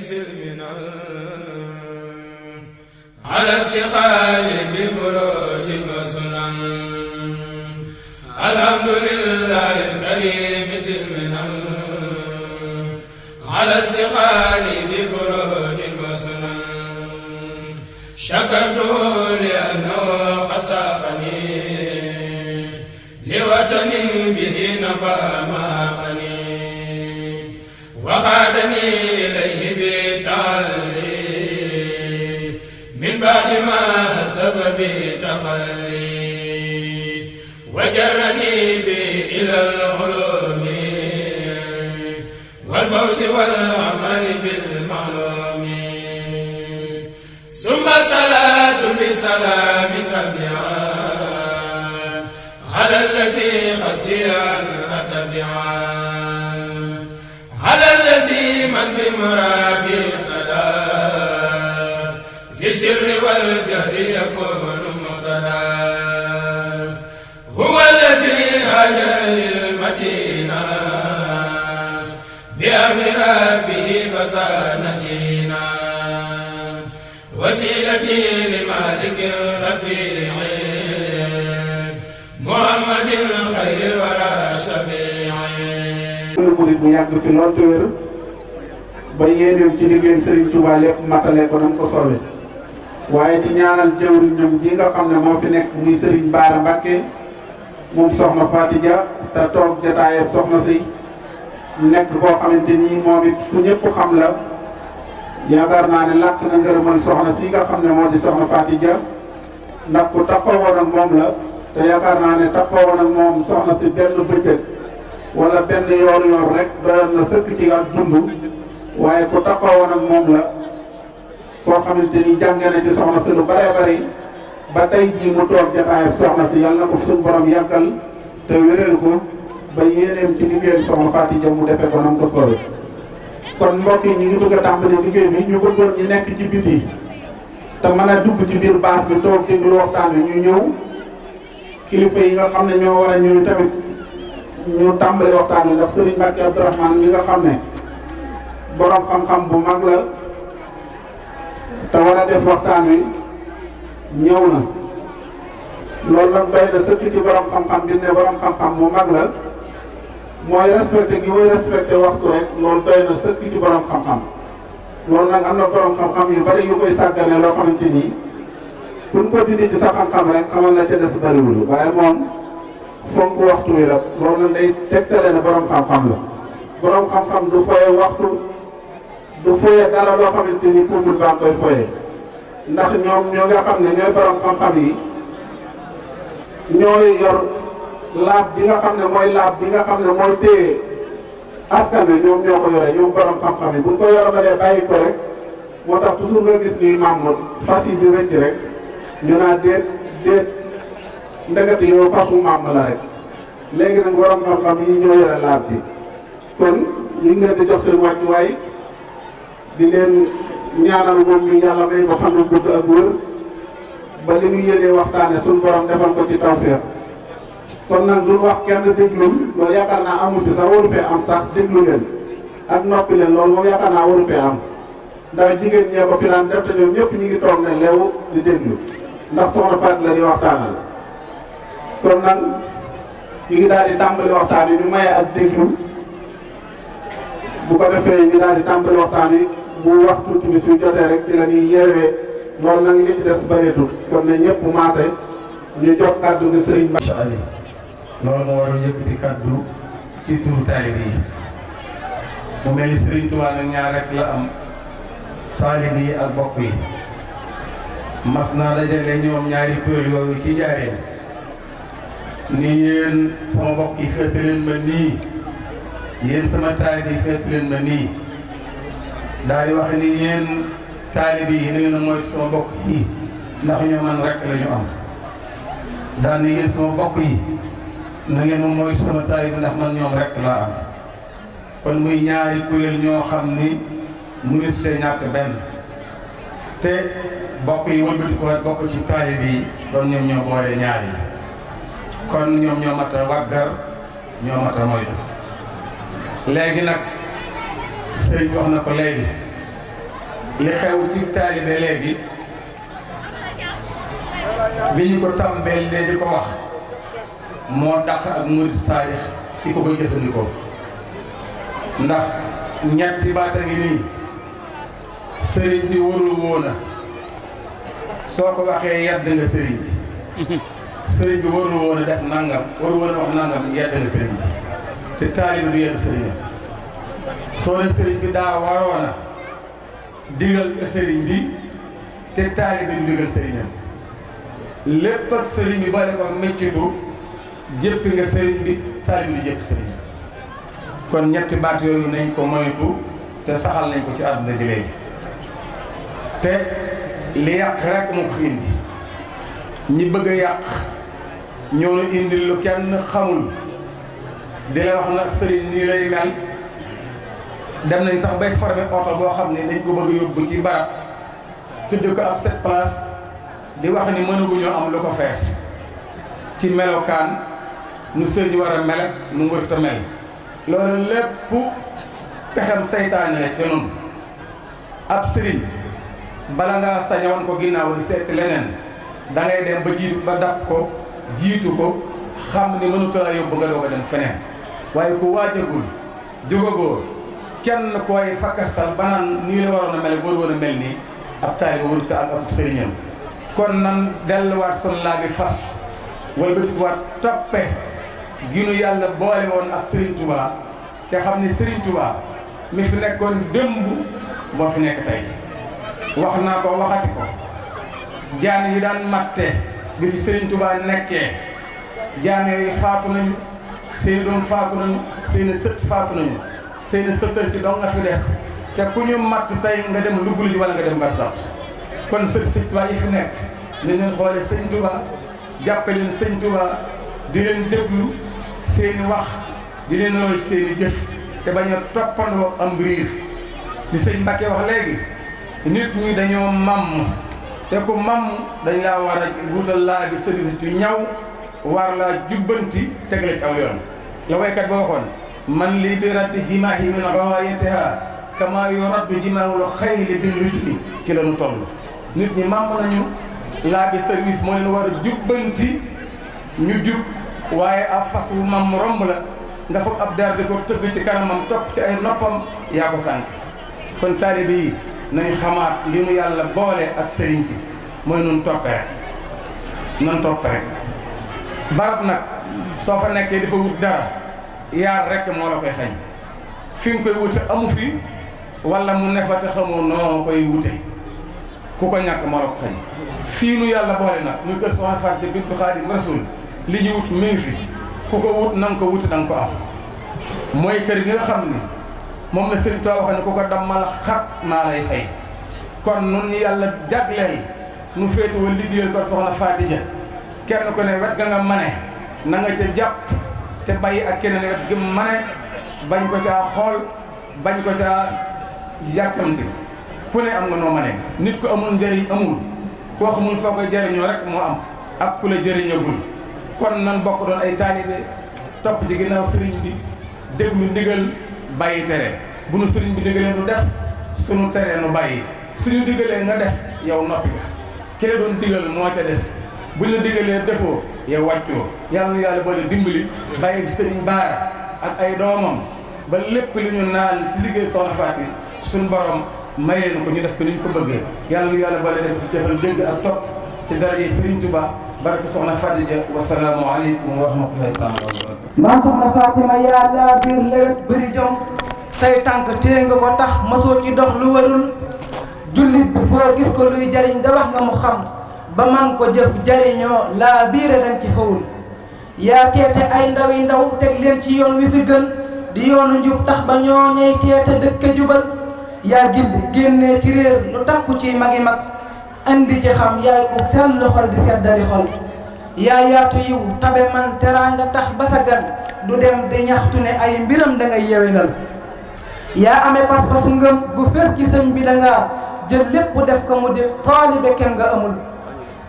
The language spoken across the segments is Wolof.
سلمنا على الثقال بفروج وسنن الحمد لله الكريم سلمنا على الثقال بفروج وسنن شكرته لأنه خسقني لوطن به نفى ما قني وخادني إليه بالتعلي من بعد ما سبب تخلي وجرني فيه إلى العلوم والفوز والعمل بالمعلوم ثم الصلاة بسلام تبعا على الذي قصدي أن أتبعا على الذي من بمرادي اهتدى في السر والجهر يكون مقتدى هو الذي هاجر للمدينة بأمر ربه فسان دينا وسيلتي لمالك رفيع محمد خير الورى شفيع murid bu yàgg fi lool te wér ba yéeneem ci liggéey Serigne Touba lépp matale ko nam ko soobee waaye di ñaanal jëwriñam ji nga xam ne moo fi nekk muy Serigne Bara Mbacké moom soxna Faty Dia te toog jotaaye soxna si nekk koo xamante ni moom it ku ñëpp xam la yaakaar naa ne làkk na ngërëmal soxna si nga xam ne moo di soxna Faty Dia ndax ku taxawoon ak moom la te yaakaar naa ne taxawoon ak moom soxna si benn bëccëg wala benn yoor rek doyoon na sëkk ci ak dund waaye ku taxawoon ak moom la koo xamante ni jànge na ci soxna si lu bare bare ba tey jii mu toog jotaayu soxna si yàlla na ko suñu borom yàggal te wéral ko ba yéeneem ci liggéeyal soxna Faty Dia mu defee ko nam ko soobee kon mbokk yi ñu ngi bëgg a tàmbali liggéey bi ñu bëggoon ñu nekk ci biti te mën a dugg ci biir baas bi toog déglu waxtaan wi ñu ñëw kilifa yi nga xam ne ñoo war a ñëw tamit ñu tàmbali waxtaan wi ndax Serigne Mbacké Abdourahmane mi nga xam ne borom xam-xam bu mag la te war a def waxtaan wi ñëw na loolu nag doy na sëkk ci borom xam-xam bi ne borom xam-xam bu mag la mooy respecté gi mooy respecté waxtu rek loolu doy na sëkk ci borom xam-xam loolu nag am na borom xam-xam yu bari yu koy sàggane loo xamante ni kuñ ko dindi ci sa xam-xam rek xamal la ca des bariwul waaye moom fonk waxtu wi rek loolu nag day tegtale ne borom xam-xam la borom xam-xam du foye waxtu du foye dara loo xamante ni pour mu baa koy foye ndax ñoom ñoo nga xam ne ñooy borom xam-xam yi ñooy yor laab bi nga xam ne mooy laab bi nga xam ne mooy téye askan wi ñoom ñoo ko yore ñoom borom xam-xam yi buñ ko yorobalee bàyyi ko rek moo tax toujours nga gis ñuy maam fas yi di rëcc rek ñu naa déet ndegati yow fasu maam la rek léegi nag borom xam-xam yi ñoo yore laab bi kon ñu ngi leen di jox seen wàccuwaay di leen ñaanal moom mi yàlla may ko xam ne gudd ak wër ba li ñu yéenee waxtaane suñu borom defal ko ci tawfeex kon nag duñ wax kenn déglul loolu yaakaar naa amul fi sax waru fee am sax déglu leen ak noppi leen loolu moom yaakaar naa waru fee am ndax jigéen ñee ko fi daan def te ñoom ñëpp ñu ngi toog ne leew di déglu ndax soxna Faty la di waxtaanal kon nag ñu ngi daal di tàmbali waxtaan yi ñu maye ak déglu bu ko defee ñu daal di tàmbali waxtaan yi bu waxtu timis yu jotee rek ci la ñuy yeewee loolu nag li ci des bëreetul kon ne ñëpp maase ñu jox kàddu gi Serigne Ba. loolu moo waral yëkkati kàddu ci turu taalib yi mu mel ni Serigne Touba nag ñaar rek la am taalib yi ak bokk yi mas naa dajale ñoom ñaari kuréel yooyu ci jaareen ni yéen sama bokk yi féete leen ma nii yéen sama taalib yi féete leen ma nii daal di wax ni yéen taalib yi na ngeen a mooy sama bokk yi ndax ñoo man rek la ñu am daal ni yéen sama bokk yi na ngeen ma mooy sama taalib ndax man ñoom rek laa am kon muy ñaari kuréel ñoo xam ni mënees cee ñàkk benn te bokk yi wëlbati ko bokk ci taalib yi kon ñoom ñoo boole ñaari kon ñoom ñoo mat a waggar ñoo mat a moytu léegi nag sëriñ wax na ko léegi li xew ci taalibe léegi bi ñu ko tàmbeel di ko wax moo dàq ak murid taarix ci ko koy jëfandikoo ndax ñetti baata ngi nii sëriñ bi warul woona soo ko waxee yedd nga sëriñ bi sëriñ bi warul woona def nangam warul woona wax nangam yedd nga sëriñ bi te taalibe du yedd sëriñam soo ne sëriñ bi daa waroona digal sëriñ bi te taalibe du digal sëriñam lépp ak sëriñ bi boole ko méccitu jëppi nga sëriñ bi taalibe du jëpp sëriñ kon ñetti baat yooyu nañ ko moytu te saxal nañ ko ci àdduna di léegi te li yàq rek moo ko fi indi ñi bëgg a yàq ñoo nu indil lu kenn xamul di la wax nag sëriñ nii lay mel dem nañ sax bay formé oto boo xam ne dañ ko bëgg yóbbu ci barab tudd ko ab cette place di wax ni mënaguñoo am lu ko fees ci melokaan nu sëriñ war a mel ak nu mu warut a mel loolu lépp pexem saytaane la ci noonu ab sëriñ bala ngaa sañoon ko ginnaaw di seeti leneen da ngay dem ba jiitu ba dab ko jiitu ko xam ni mënuta la yóbbu nga doog a dem feneen waaye ku waajagul jógagoo kenn koy fakkastal ba naan nii la waroon a mel góor woon a mel nii ab taaliba waru ca ak ab sëriñam kon nan delluwaat son laa bi fas wala ba toppe gi nu yàlla boole woon ak Serigne Touba te xam ni Serigne Touba mi fi nekkoon démb moo fi nekk tey wax naa ko waxati ko jaan yi daan matte bi fi Serigne Touba nekkee jaan yooyu faatu nañu seeni doom faatu nañu seeni sët faatu nañu seeni sëtër ci dong nga fi des te ku ñu matt tey nga dem luggulu ji wala nga dem barsax kon Serigne Touba yi fi nekk nañ leen xoole Serigne Touba jàppe leen Serigne Touba di leen déglu seeni wax di leen roy seeni jëf te bañ a toppandoo am riir li sëñ Mbacke wax léegi nit ñi dañoo mamm te ku mamm dañ laa war a wutal laa bi service yu ñaw war laa jubbanti tegle ci aw yoon la waykat ba waxoon man li bi raddi jimaahi min ghayatiha kama yuraddu jimaahul xayli bil lutfi ci la ñu toll nit ñi mamm nañu laa bi service moo leen war a jubbanti ñu jub waaye ab fas wu mam romb la nga foog ab der di ko tëgg ci kanamam topp ci ay noppam yaa ko sànq kon taalibe yi nañu xamaat li nu yàlla boole ak sëriñ si mooy nun toppe rek nan toppe rek barab nag soo fa nekkee dafa wut dara yaar rek moo la koy xañ fi nga koy wute amu fi wala mu ne fa te xamoo noo koy wute ku ko ñàkk moo la ko xañ fii nu yàlla boole nag muy kër Soxna Faty bintu Xaadim Rasul li ñu wut mi ngi fi ku ko wut na nga ko wut da nga ko am mooy kër gi nga xam ni moom la Sëriñ Tuubaa wax ne ku ko dammal xat maa lay fay kon nun ñu yàlla jagleel nu féete wal liggéeyal ko Soxna Faty ja kenn ku ne wet ga nga mane na nga ca jàpp te bàyyi ak keneen wet gi mane bañ ko caa xool bañ ko caa yàkkamti ku ne am nga noo mane nit ku amul njëriñ amul koo xamul foo koy jëriñoo rek moo am ak ku la jëriñagul kon nan bokk doon ay taalibe topp ci ginnaaw sëriñ bi déglu ndigal bàyyi tere bu nu sëriñ bi digalee nu def sunu teree nu bàyyi suñu digalee nga def yow noppi nga ki la doon digal moo ca des buñ la digalee defoo yow wàccoo yàlla na yàlla boole dimbali bàyyi fi sëriñ Baara ak ay doomam ba lépp li ñu naan ci liggéey Soxna Faty suñu borom mayee na ko ñu def ko ni ñu ko bëggee yàlla na yàlla boole defal dégg ak topp ci daraje Sëriñ Tuubaa barke Soxna Faty ja wasalaamu aleykum wa rahmatullahi taala wa barakatuh maam Soxna Fatima yàlla biir lewet bëri jom say tànk téye nga ko tax mosoo ci dox lu warul jullit bi foo gis ko luy jariñ da wax nga mu xam ba man ko jëf jariñoo laa biire dañ ci fawul yaa teete ay ndaw yi ndaw teg leen ci yoon wi fi gën di yoonu njub tax ba ñoo ñey teete dëkk jubal yaa gindi génnee ci réer lu takku ci magi mag andi ci xam yaay ko sell xol di seddali xol yaa yaatu yiw tabe man teraanga tax ba sa gan du dem di ñaxtu ne ay mbiram da ngay yewenal yaa amee pas-pasu ngëm gu fees ci sëñ bi da nga jël lépp def ko mu di taalibe kenn nga amul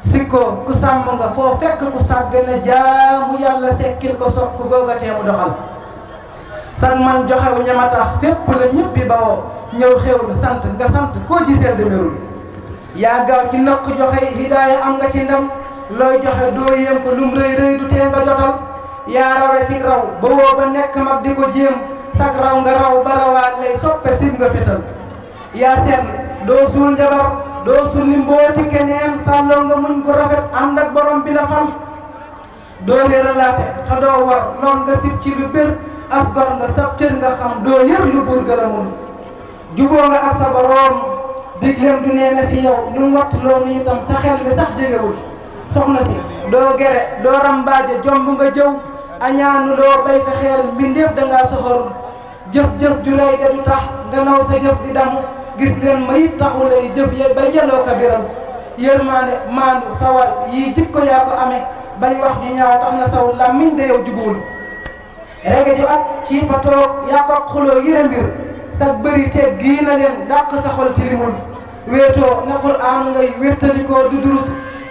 sikko ku sàmm nga foo fekk ku sàggane jaamu yàlla sekkil ko sokk googatee mu doxal sag man joxew ñama tax fépp la ñëppi bawoo ñëw xewlu sant nga sant koo giseel demerul yaa gaaw ci nëq joxe hidaaya am nga ci ndam looy joxe doo yéem ko lum rëy rëy du tee nga jotal yaa rawe ci raw ba woo ba nekk mag di ko jéem sag raw nga raw ba rawaat lay soppe sib nga fétal yaa seetlu doo suul njabar doo sulli mbooti keneen sàlloo nga muñ gu rafet ànd ak borom bi la fal doo réeralaate te doo war lool nga sib ci lu bir as gor nga sab cër nga xam doo yër lu buur gëlamul juboo nga ak sa borom digleem du nee na fi yow lu mu wattu loo ni itam sa xel mi sax jegewul soxna si doo gere doo rambaaje jomb nga jëw añaanu doo bay fexeel mbindeef dangaa soxorul jëf-jëf ju lay de du tax nga naw sa jëf di damu gis leen ma it taxu lay jëf ye bay yelloo kabiral yërmaande maandu sawar yii jikko yaa ko amee bañ wax ju ñaaw tax na saw làmmiñ de yow jubul rege ju ak ci patoog yaa ko xuloo yëre mbir sag bëri teeg gii na leen dàq sa xol tilimul wéetoo ne qur'aanu ngay wéttalikoo du durus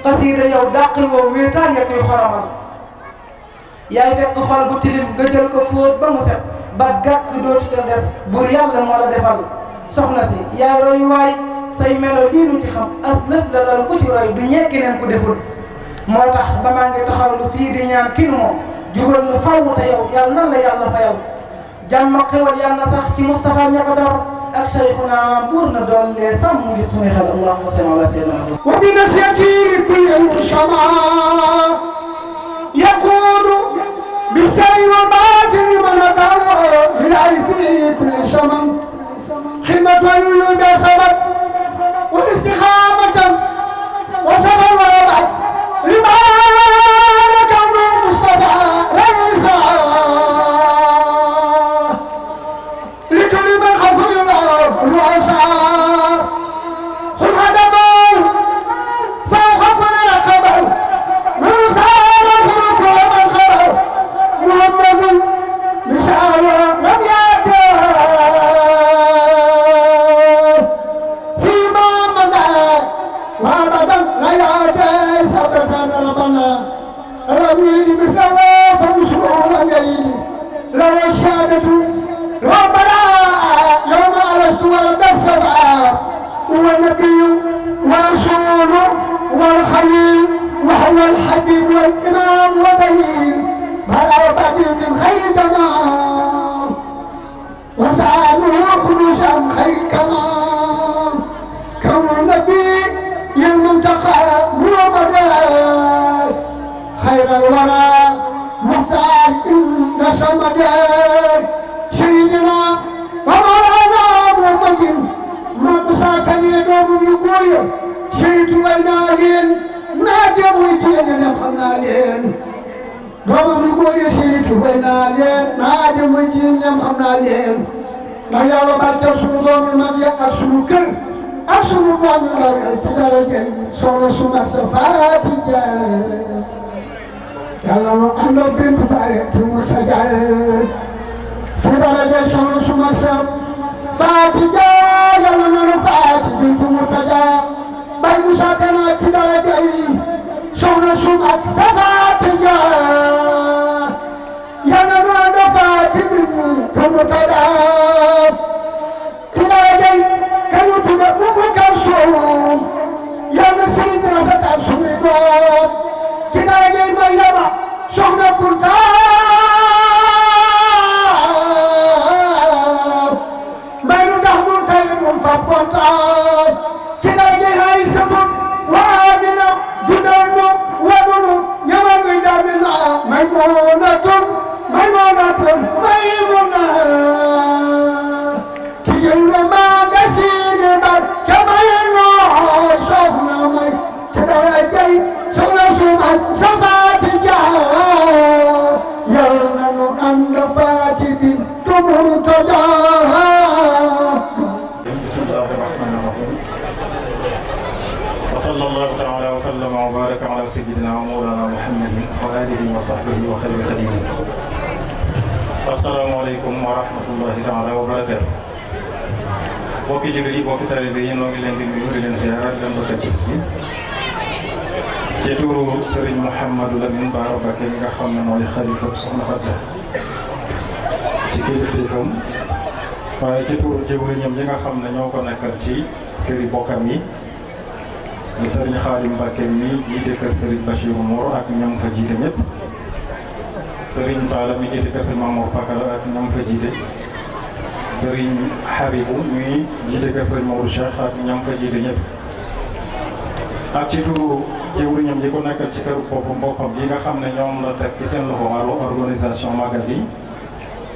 xasiida yow dàq woo wéetaan ya koy xoromal yaay fekk xol bu tilim nga jël ko fóot ba mu set ba gàkk dootu te des bur yàlla moo la defal soxna si yaay roy waay say melo lii nu ci xam as lëf la lal ku ci roy du ñekki neen ku deful moo tax ba maa ngi taxaw lu fii di ñaan kinu moom jubal nu faww te yow yàlla nan la yàlla fayal jàmm ak xewal yàlla na sax ci Moustapha ña ko dar ak Cheikhuna buur na doole sàmm ngi suñu xel allahumma salli ala sayyidina wa bi nasiati kulli sama yaqulu bi sayri wa batini man adara ilahi fi kulli sama khidmatan yuda sabat wa istikhamatan wa sabar wa ba'd libaraka Mustafa raisa الحبيب والإمام ودليل بلا بديل من خير جمال وسأله خلوصا خير كمال كون النبي المنتقى محمد خير الورى مختار إن سمد سيدنا ومولانا محمد ما مساكن يدوم يقول سيد والنادين naaje muy tiene dem xam naa leen doomam lu góor yi siitu bay naa leen naaje muy tiene dem xam naa leen ndax yàlla barkeel sunu doom yi mag yi ak sunu kër ak sunu doom yi ndaw yi ci dara jëy soxna su mag sa faati jaay yàlla nu àndal bintu faye tu mu ta jaay ci dara jëy soxna su mag sa faati jaay yàlla nanu faati bintu mu ta jaay bay Musa Kana ci dara jëy soxna su mag sa faati jaay yàlla nu àndal faati bintu mu ta jaay ci dara jëy kañu tudde Umu Kalsum yàlla sëriñ bi rafetal suñuy doom ci dara jëy Maryama soxna Kunta may nu tax nun tey nun fa kontaan ci dara jëy Aysatu wa Amina dundal nu wadunu ñëwal nuy damina Maymunatun ki yëngu maa nga siini bar ke may noo soxna may ci dara jëy soxna su mag sa faati jaay yal na nu ànd faati bi tumuru to jaay bismillahi rahmani rahim wa sallallahu taala wa sallama wa baraka ala sayyidina wa mawlana muhammadin wa alihi wa sahbihi wa khayri khadimihi assalaamu aleykum wa rahmatullahi taala wa barakatuh bokki jullit yi bokki taalibe yi noo ngi leen di nuyu di leen ziyaara di leen doxal bis bi ci turu Serigne Mouhamadou Lamine Bara Mbacké mi nga xam ne mooy xalifa Soxna Fatou ci kilifteefam waaye ci turu jëwriñam yi nga xam ne ñoo ko nekkal ci këri bokkam yi di sëriñ Xaadim Mbàkke mi jiite kër sëriñ Bachiru Mor ak ñam fa jiite ñëpp sëriñ Taala mi jiite kër sëriñ Mamour Pakala ak ñam fa jiite sëriñ Habibu mi jiite kër sëriñ Maodo Cheikh ak ñam fa jiite ñëpp ak ci turu jëwriñam yi ko nekkal ci këru boppam yi nga xam ne ñoom la teg ci seen loxo wàllu organisation magal bi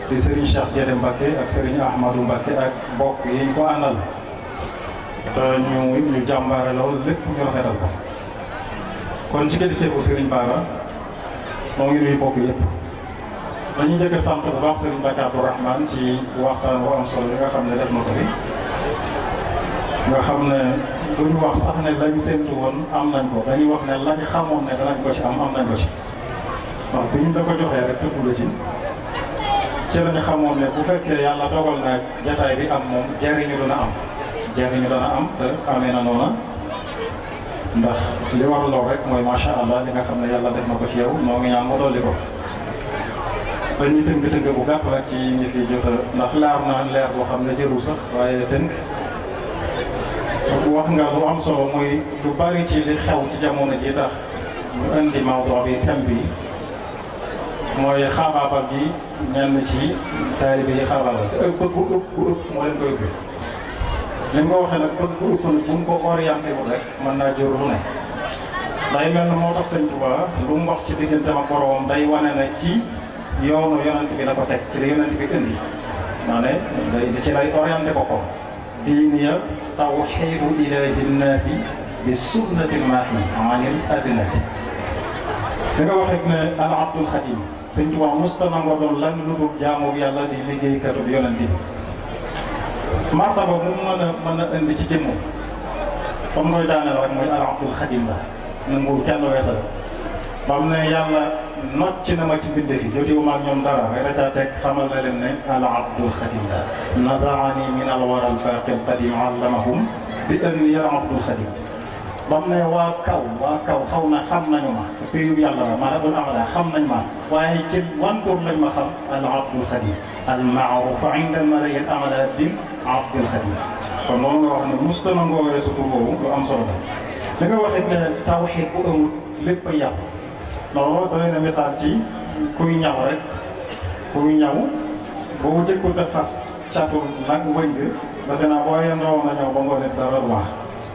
di sëriñ Cheikh Guédé Mbacke ak sëriñ Ahmadou Mbacke ak bokk yi ñu ko àndal te ñu jàmbaare loolu lépp ñu rafetal ko kon ci kilifteefu sëriñ Bara moo ngi nuyu bokk yëpp dañu njëkk a sant bu baax sëriñ Mbacke Abdourahmane ci waxtaan bu am solo yi nga xam ne def na ko fi nga xam ne duñu wax sax ne lañ séntu woon am nañ ko dañuy wax ne lañ xamoon ne danañ ko ci am nañ ko ci waaw bu ñu da ko joxee rek tudd la ci lañu xamoon ne bu fekkee yàlla dogal na jataay bi am moom jariñu dana am te amee na noona ndax li war lool rek mooy macha allah li nga xam ne yàlla def na ko ci yow noo ngi ñaan mu dolli ko dañuy tënk bu gàtt rek ci ñi fi jot ndax leer boo xam ne jërul sax waaye tënk wax nga lu am solo muy lu bari ci li xew ci jamono ji tax ñu indi mawduu bi thème bi mooy xaabaabal gi ñenn ci taalibe yi xaabaabal te bëgg bu ëpp moo leen koy ëpp li nga ko waxee nag bëgg bu ëpp nag bu mu ko orienté wul rek mën naa jur lu ne day mel ne moo tax sëñ Tuubaa lu mu wax ci digganteem ak boroomam day wane ne ci yoonu yonent bi la ko teg ci li yonent bi indi maa ne day ci lay orienté boppam diiniya tawxiidu ilaahi nnaasi bi sunnatil maahi anil adnaasi li nga waxee ne al abdul xadim sëñ Tuubaa musta nangoo doon lan lu dul jaamu yàlla di liggéeykatu bi yonent bi martaba mu mën a indi ci jëmm comme mooy daaneel rek mooy al abdul xadim la nanguwul kenn weesal ba mu ne yàlla nocc na ma ci mbinde fi jotiwu ma ak ñoom dara rek da caa teg xamal na leen ne al abdul xadim la nazaani min al wara al baaqi al qadim allamahum bi anni al abdul xadim ba mu ne waa kaw xaw na xam nañu ma péyub yàlla la ma rabul amala xam nañ ma waaye ci wan tur lañ ma xam al abdul xadim al maaruf inda al malai al amala bil abdul xadim kon loolu nga wax ne musta nangoo weesu tur boobu lu am solo la li nga wax it ne tawxiid bu amul lépp a yàqu loolu doy na message ci kuy ñaw rek kuy ñaw boo jëkkul te fas catul nag wëñ bi defe naa boo yendoo na ñëw ba ngoon it dara du baax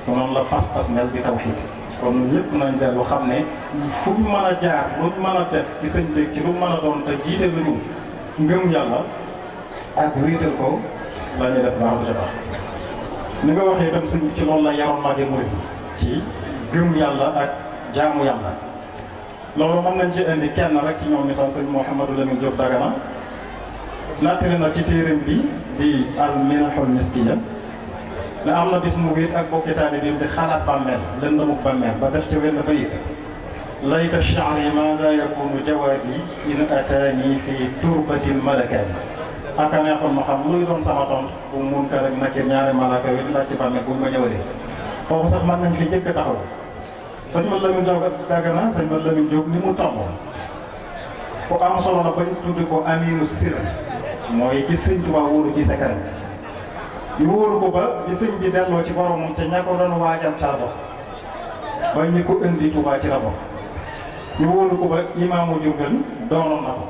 kon noonu la pas-pas mel bi tawxiid kon ñëpp nañ dellu xam ne fu ñu mën a jaar lu ñu mën a def ci sëñ bi ci lu mën a doon te jiite lu ñu ngëm yàlla ak wéetal ko la ñuy def baax du ca baax ni nga waxee itam sëñ bi ci loolu la yaroon màggee murid ci gëm yàlla ak jaamu yàlla loolu mën nañ ci indi kenn rek ci ñoom misaal sëñ Mouhamadou Lamine Diop Dagana nattali na ci téeréem bi di al minahul miskiya ne am na bis mu wéet ak bokki taalibeem di xalaat bàmmeel lëndamuk bàmmeel ba def ci wenn bayit layta sha'ri maada yakunu jawaabi in ataani fi turbatil malakaani aka neexoon ma xam luy doon sama tont bu Munkar ak Nakiir ñaari malaaka yi laaj ci bàmmeel bu ma ñëwalee foofu sax mën nañ fi njëkk a taxaw sëñ ma Lamine Diop Dagana sëñ ma Lamine Diop ni mu tolloon ku am solo la bañ tuddi ko aminu sir mooy ci sëñ Tuubaa wóoru ci secret ñu wóoru ko ba bi sëñ bi delloo ci boromam te ña ko doon waajal ca bokk ba ñi ko indi Tuubaa ci la bokk ñu wóoru ko ba imaamu Jurbel doonoon na ko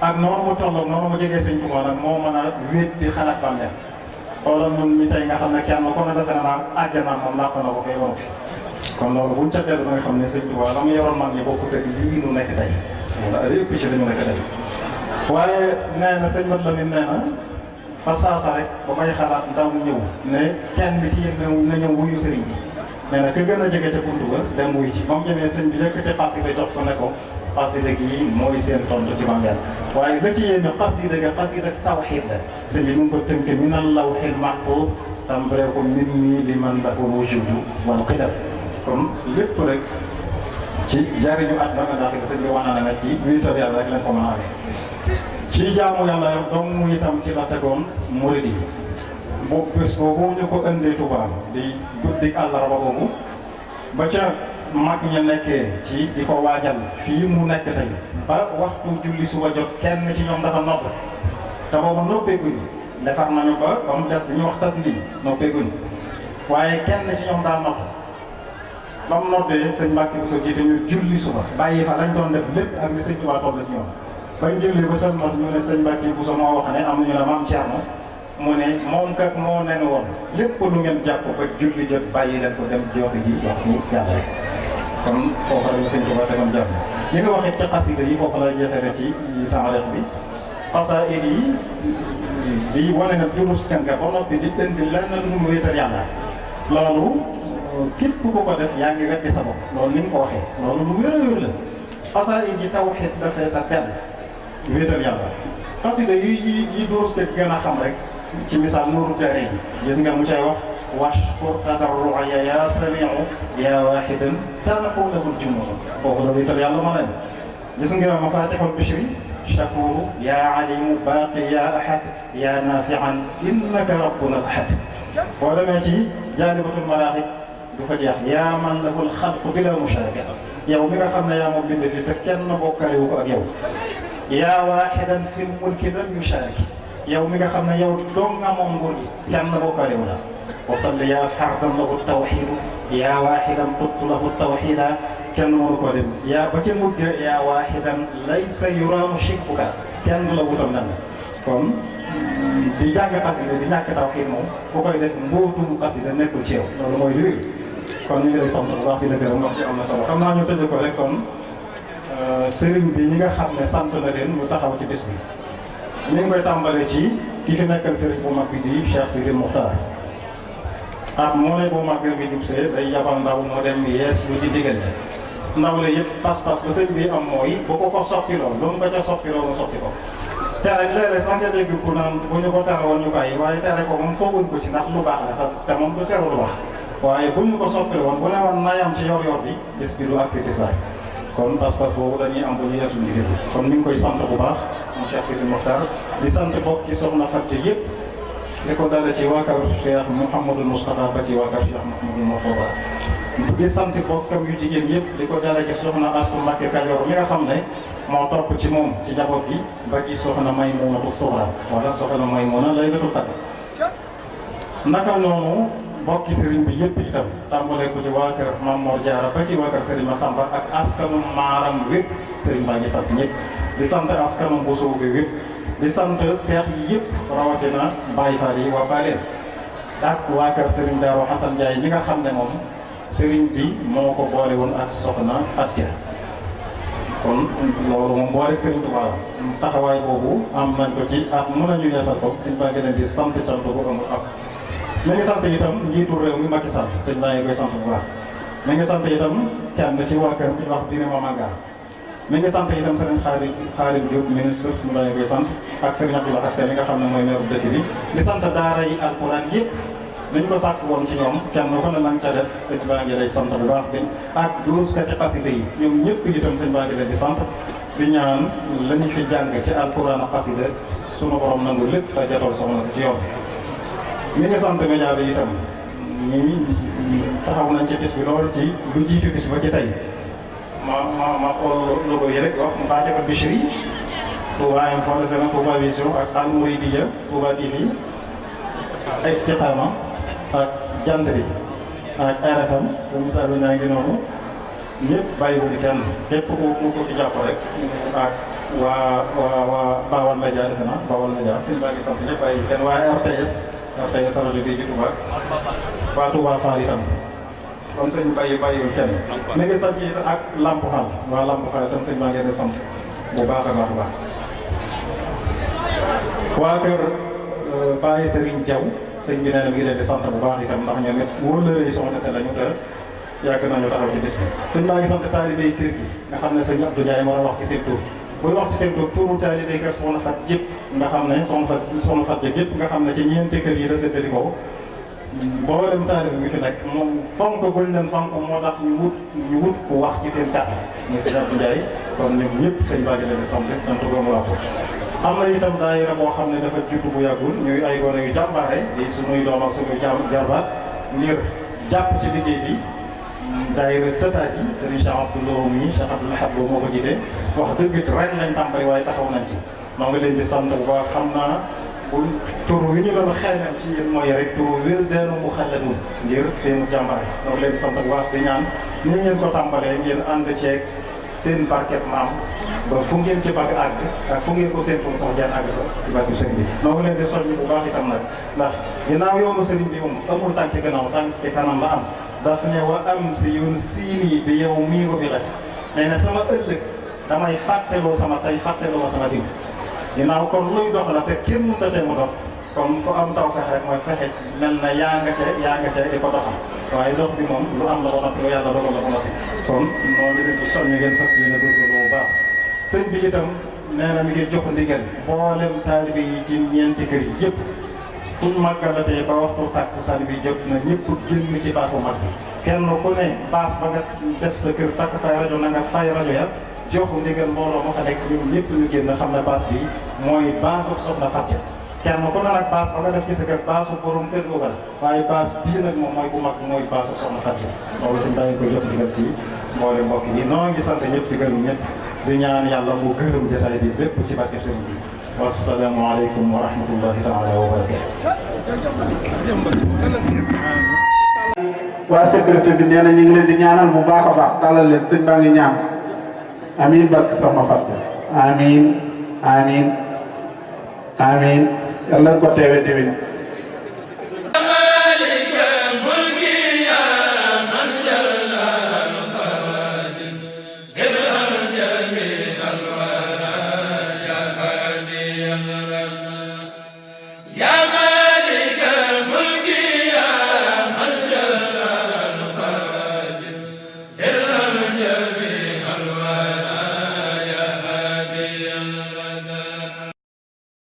ak noonu mu tolloon noonu mu jegee sëñ Tuubaa nag moo mën a wéet di xalaat bàmmeel xoolal ñun ñi tey nga xam ne kenn ko ne defe naa àjjana moom làq na ko fay woon fi kon loolu buñ ca dellu nga xam ne sëñ Tuubaa la mu yoroon mag ñi bokkut ak lii nu nekk tey wala lépp ci li mu nekk tey waaye nee na sëñ Mat Lamin nee na fa saasa rek ba may xalaat ndaw ñëw ne kenn bi ci yéen na ñëw wuyu sëriñ bi nee na ka gën a jege ca buntu ba dem wuyu ci ba mu jëmee sëñ bi yëkkate xasida jox ko ne ko xasida gi mooy seen tontu ci bàmmeel waaye ba ci yéen xasida ga xasida tawxiid la sëñ bi mu ngi ko tënke minal lawhil mahfuuz tàmbalee ko min nii li man lahu wujuudu wal qidam kon lépp rek ci jariñu at naka ndax sëñ bi wane na ci wéetal yàlla rek lañ ko mën a amee ci jaamu yàlla yow donc mu itam ci la tegoon murid yi boobu bés boobu ñu ko indee Tuubaa di guddi àllarba boobu ba ca mag ña nekkee ci di ko waajal fii mu nekk tey ba waxtu julli suba jot kenn ci ñoom dafa nopp te boobu noppeeguñ defar nañu ba mu des bi ñu wax tas lii noppeeguñ waaye kenn ci ñoom daa nopp ba mu noddee sëñ Mbàkke Buso jiite ñu julli suba bàyyi fa lañ doon def lépp ak li sëñ Tuubaa toll ci ñoom bañ julli ba seen not ñu ne sëñ Mbàkke Buso moo wax ne am nañu la maam Thierno mu ne moom kat moo nen woon lépp lu ngeen jàpp ba julli jot bàyyi leen ko dem joxe ji wax ni yàlla kon foofu la sëñ Tuubaa tegoon jàmm li nga waxee ci xasida yi foofu la jeexee ci tamareex bi xasaayid yi di wane na durus kan nga ba noppi di indi lenn lu mu wéetal yàlla loolu képp ku ko def yaa ngi weddi sa bopp loolu ni nga ko waxee loolu lu wér a wér la xasaayid yi tawxiid dafay sa benn wéetal yàlla xasida yi durus kat gën a xam rek ci misaal Nuuru Daarayni gis nga mu cay wax washkur tadarruya ya samiu ya wahidan tanqu lahu ljumur foofu la wéetal yàlla ma leen gis nga Mafatihul Bichri shakuru ya alimu baaqi ya ahad ya nafian innaka rabbuna ahad boo demee ci Jaalibatul Maraaxib du fa jeex yaa man lahul xalqu bila musharaka yow mi nga xam ne yaa moom bind fi te kenn bokkalewu ko ak yow yaa waaxidan fil mulki lam yusharaki yow mi nga xam ne yow dong nga moom nguur gi kenn bokkalewu la wasalli yaa fardan lahu tawxidu yaa waaxidan tuttu lahu tawxida kenn mënu ko dem yaa ba ca mujj yaa waaxidan laysa yuraamu shirkuka kenn la wutal nan kon di jàng xasida di ñàkk tawxiid moom ku koy def mbootum xasida nekkul ci yow loolu mooy li kon ñu ngi lay sant bu baax di la gërëm wax ci am na solo xam naa ñu tëj ko rek kon sëriñ bi ñi nga xam ne sant na leen mu taxaw ci bis bi ñu ngi koy tàmbalee ci ki fi nekkal sëriñ bu mag bi di Cheikh Sidi Muxtaar moo ne bu mag bi jub see day yabal ndaw mu dem yees lu ci diggante ndaw la yëpp pas-pas ba sëñ bi am mooy bu ko soppiloo lu mu ko ca soppiloo mu soppi ko tere léeg-léeg sax nga dégg ku naan bu ñu ko tere woon ñu bàyyi waaye tere ko moom fooguñ ko ci ndax lu baax la te moom du terul wax waaye bu ñu ko soppil woon bu ne woon nayam ci yor bi bis bi du agsi tisbaar kon pas-pas boobu dañuy am bu ñu yeesu ndigal kon ñu ngi koy sant bu baax mu Cheikh Sidi Mokhtar di sant bokk ci soxna Fatou yëpp li ko dale ci waa kër Cheikh Mouhamadou Moustapha ba ci waa kër Cheikh Mouhamadou Moustapha di sant bokkam yu jigéen yëpp li ko dale ci soxna Astu Mbàkke Kajoor mi nga xam ne moo topp ci moom ci njaboot gi ba ci soxna Maymuna bu Suxra wala soxna Maymuna Laylatul Qadr naka noonu bokki sëriñ bi yëpp itam tàmbalee ko ci waa kër Mame Mor Diarra ba ci waa kër Sëriñ Massamba ak askanu Maaram wépp sëriñ baa ngi sant ñëpp di sant askanu Bousso bi wépp di sant seex yi yëpp rawatina Baye Fall yi waa Baleen ak waa kër Sëriñ Daaru Xasan Njaay ñi nga xam ne moom sëriñ bi moo ko boole woon ak soxna Fatia kon loolu moom boole Sëriñ Tuubaa taxawaay boobu am nañ ko ci at mën nañu yeesal ko sëñ baa ngi leen di sant cant bu amul ab mi ngi sant itam njiitu réew mi Macky Sall sëñ baa ngi koy sant bu baax mi ngi sant itam kenn ci waa kër ci wax dina ma màngaar mi ngi sant itam sëriñ Xaadim Diop ministre sëñ baa ngi koy sant ak sëriñ Abdoulaye Xatte mi nga xam ne mooy maire dëkk bi di sant daara yi alxuraan yëpp dañ ko sàkk woon ci ñoom kenn ko ne lañ ca def sëñ baa ngi lay sant bu baax bi ak duruskati xasida yi ñoom ñëpp itam sëñ baa ngi leen di sant di ñaan lañu fi jàng ci alxuraan ak xasida sunu borom nangu lépp la jotal soxna si ci yoon mi ngi sant média bi itam ñi taxaw nañ ci bis bi lool ci lu jiitu bis ba ci tey ma xool logo yi rek wax Mafatihul Bichri Touba Info Touba Vision ak Al Mouridiyyah Touba TV Istiqama ak jant bi ak RFM bu misaal bi naa ngi noonu ñëpp bàyyi ko ci kenn képp ku ko ci jàpp rek ak waa Bawal Média defe naa Bawal Média sëñ baa ngi sant ñëpp bàyyi kenn waa RTS rajo bi ci Touba waa Touba Fall itam kon sëñ bàyyiwul kenn mi ngi sant it ak Lamp Fall waa Lamp Fall itam sëñ baa ngi leen di sant bu baax a baax a baax waa kër Baye Serigne Diaw sëñ bi nee na mi ngi leen di sant bu baax itam ndax ñoom it wóor la rëy soxna se lañu te yàgg nañu taxaw ci bis bi sëñ baa ngi sant taalibey kër gi nga xam ne sëñ Abdou Ndiaye moo wax ci seen tur buy wax ci seen tur turu taalibey kër soxna Fat jëpp nga xam ne soxna Fat jëpp nga xam ne ci ñeenti kër yi resettali ko mboolem taalibe bi fi nekk moom fonk guñ leen fonk moo tax ñu wut ku wax ci seen kàddu muy sëñ Abdou Ndiaye kon ñoom ñëpp sëñ baa ngi leen di sant sant goomu wax ko am na itam daayira boo xam ne dafa juddu bu yàggul ñuy ay gone yu jàmbaare di sunuy doom ak sunuy jarbaat ngir jàpp ci liggéey bi daayira sëtaat yi sëriñ Cheikh Abdoulaye mi Cheikh Abdoul Ahad moo ko jiite wax dëgg it ren lañ tàmbali waaye taxaw nañ ci maa ngi leen di sant bu baax xam naa bu tur wi ñu doon xeeñal ci yéen mooy rek tur wér deenu mu xaladun ngir seenu jàmbaare maa ngi leen di sant bu baax di ñaan ni ngeen ko tàmbalee ngeen ànd ceeg seen barket maam ba fu ngeen ci bëgg àgg ak fu ngeen ko séentu sax ngeen àgg fa ci barke sëriñ bi maa ngi leen di soññ bu baax itam nag ndax ginnaaw yoonu sëriñ bi moom amul tànk gannaaw tànk kanam la am daf ne wa am si yoon siini bi yow mii ko bi xati nee na sama ëllëg damay fàtteloo sama tey fàtteloo sama diw ginnaaw kon luy dox la te kenn mënut a tee mu dox kon ku am taw fexe rek mooy fexe mel na yaa nga ca di ko doxal waaye dox bi moom lu am la ba noppi lu yàlla dogal la ba noppi kon noonu leen ci soññ ngeen fas yéene góorgóorlu bu baax sëñ bi itam nee na mi ngi jox ndigal mboolem taalibe yi ci ñeenti kër yi yëpp fu ñu màggalatee ba waxtu takkusaan bi jot na ñëpp génn ci baas bu mag bi kenn ku ne baas ba nga def sa kër takk fay rajo na nga fay rajo ya jox ndigal mbooloo ma fa nekk ñun ñëpp ñu génn xam ne baas bi mooy baasu Soxna Faty kenn ku ne nag baas ba nga def ci sa kër baasu borom kër googu la waaye baas bii nag moom mooy bu mag mooy baasu Soxna Faty loolu si daañu koy jox ndigal ci mboole mbokk yi noo ngi sant ñëpp di gërëm ñëpp di ñaan yàlla mu gërëm jotaay bi lépp ci barke sëriñ bi wassalaamu aleykum wa rahmatullahi taala wa barakatu waa sécurité bi nee na ñu ngi leen di ñaanal bu baax a baax tàllal leen sëñ baa ngi ñaan amiin barke Soxna Faty amiin amiin amiin yàlla ko teewe déwén